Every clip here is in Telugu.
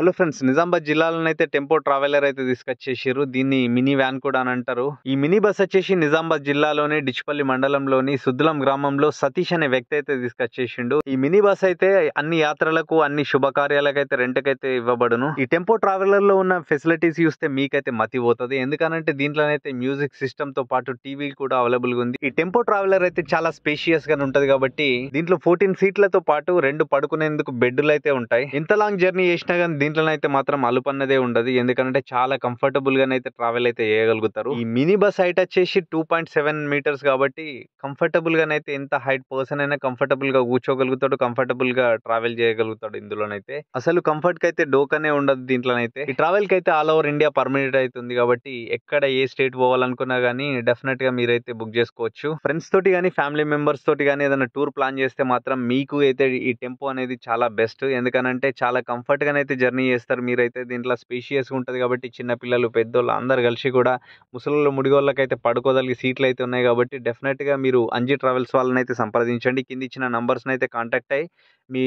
హలో ఫ్రెండ్స్, నిజామాబాద్ జిల్లాలోనైతే టెంపో ట్రావెలర్ అయితే తీసుకొచ్చేసిర్రు. దీన్ని మినీ వ్యాన్ కూడా అని అంటారు. ఈ మినీ బస్ వచ్చేసి నిజామాబాద్ జిల్లాలోని డిచ్పల్లి మండలంలోని సుద్దులం గ్రామంలో సతీష్ అనే వ్యక్తి అయితే తీసుకొచ్చేసిండు. ఈ మినీ బస్ అయితే అన్ని యాత్రలకు, అన్ని శుభకార్యాలకు అయితే రెంట్ కైతే ఇవ్వబడును. ఈ టెంపో ట్రావెలర్ లో ఉన్న ఫెసిలిటీస్ చూస్తే మీకైతే మతిపోతుంది. ఎందుకనంటే దీంట్లోనైతే మ్యూజిక్ సిస్టమ్ తో పాటు టీవీ కూడా అవైలబుల్ గా ఉంది. ఈ టెంపో ట్రావెలర్ అయితే చాలా స్పేషియస్ గా ఉంటది కాబట్టి దీంట్లో 14 సీట్లతో పాటు 2 పడుకునేందుకు బెడ్లు అయితే ఉంటాయి. ఎంత లాంగ్ జర్నీ చేసినా కానీ దీంట్లో అయితే మాత్రం అలుపన్నదే ఉండదు. ఎందుకంటే చాలా కంఫర్టబుల్ గానైతే ట్రావెల్ అయితే చేయగలుగుతారు. ఈ మినీ బస్ హైట్ వచ్చేసి 2.7 మీటర్స్ కాబట్టి కంఫర్టబుల్ గానైతే ఎంత హైట్ పర్సన్ అయినా కంఫర్టబుల్ గా కూర్చోగలుగుతాడు, కంఫర్టబుల్ గా ట్రావెల్ చేయగలుగుతాడు. ఇందులోనైతే అసలు కంఫర్ట్ కి అయితే డోకనే ఉండదు దీంట్లోనైతే. ఈ ట్రావెల్ కి అయితే ఆల్ ఓవర్ ఇండియా పర్మిట్ అవుతుంది కాబట్టి ఎక్కడ ఏ స్టేట్ పోవాలనుకున్నా గానీ డెఫినెట్ గా మీరైతే బుక్ చేసుకోవచ్చు. ఫ్రెండ్స్ తోటి కానీ ఫ్యామిలీ మెంబర్స్ తోటి కానీ ఏదైనా టూర్ ప్లాన్ చేస్తే మాత్రం మీకు అయితే ఈ టెంపో అనేది చాలా బెస్ట్. ఎందుకనంటే చాలా కంఫర్ట్ గానైతే జర్నీ చేస్తారు. మీరైతే దీంట్లో స్పేషియస్ ఉంటది కాబట్టి చిన్న పిల్లలు, పెద్దోళ్ళు అందరు కలిసి కూడా ముసలోళ్ళు, ముడిగోళ్ళకైతే పడుకోదలిగి సీట్లు అయితే ఉన్నాయి కాబట్టి డెఫినెట్ గా మీరు అంజీ ట్రావెల్స్ వాళ్ళని అయితే సంప్రదించండి. కింద ఇచ్చిన నంబర్స్ అయితే కాంటాక్ట్ అయ్యి మీ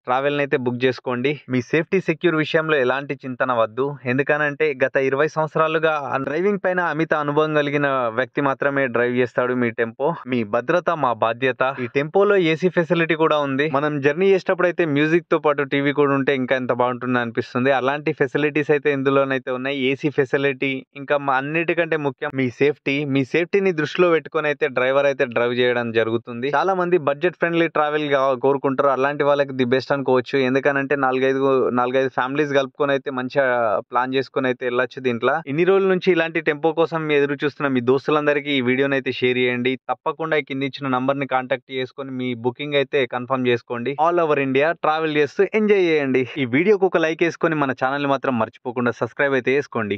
ట్రావెల్ అయితే బుక్ చేసుకోండి. మీ సేఫ్టీ సెక్యూర్ విషయంలో ఎలాంటి చింతన వద్దు. ఎందుకనంటే గత 20 సంవత్సరాలుగా డ్రైవింగ్ పైన అమిత అనుభవం కలిగిన వ్యక్తి మాత్రమే డ్రైవ్ చేస్తాడు మీ టెంపో. మీ భద్రత మా బాధ్యత. ఈ టెంపోలో ఏసీ ఫెసిలిటీ కూడా ఉంది. మనం జర్నీ చేసేటప్పుడు అయితే మ్యూజిక్ తో పాటు టీవీ కూడా ఉంటే ఇంకా ఎంత బాగుంటుంది అనిపిస్తుంది. అలాంటి ఫెసిలిటీస్ అయితే ఇందులోనైతే ఉన్నాయి. ఏసీ ఫెసిలిటీ, ఇంకా అన్నిటికంటే ముఖ్యం మీ సేఫ్టీ. మీ సేఫ్టీని దృష్టిలో పెట్టుకొని అయితే డ్రైవర్ అయితే డ్రైవ్ చేయడం జరుగుతుంది. చాలా మంది బడ్జెట్ ఫ్రెండ్లీ ట్రావెల్ కోరుకుంటారు. అలాంటి వాళ్ళకి ది బెస్ట్ అనుకోవచ్చు. ఎందుకనంటే 4-5 ఫ్యామిలీస్ కలుపుకొని అయితే మంచిగా ప్లాన్ చేసుకొని అయితే వెళ్ళొచ్చు. దీంట్లో ఇన్ని రోజుల నుంచి ఇలాంటి టెంపో కోసం ఎదురు చూస్తున్న మీ దోస్తులందరికీ ఈ వీడియోని అయితే షేర్ చేయండి. తప్పకుండా కింద ఇచ్చిన నంబర్ ని కాంటాక్ట్ చేసుకొని మీ బుకింగ్ అయితే కన్ఫర్మ్ చేసుకోండి. ఆల్ ఓవర్ ఇండియా ట్రావెల్ చేస్తూ ఎంజాయ్ చేయండి. ఈ వీడియోకి ఒక లైక్ వేసుకొని మన ఛానల్ మాత్రం మర్చిపోకుండా సబ్స్క్రైబ్ అయితే చేసుకోండి.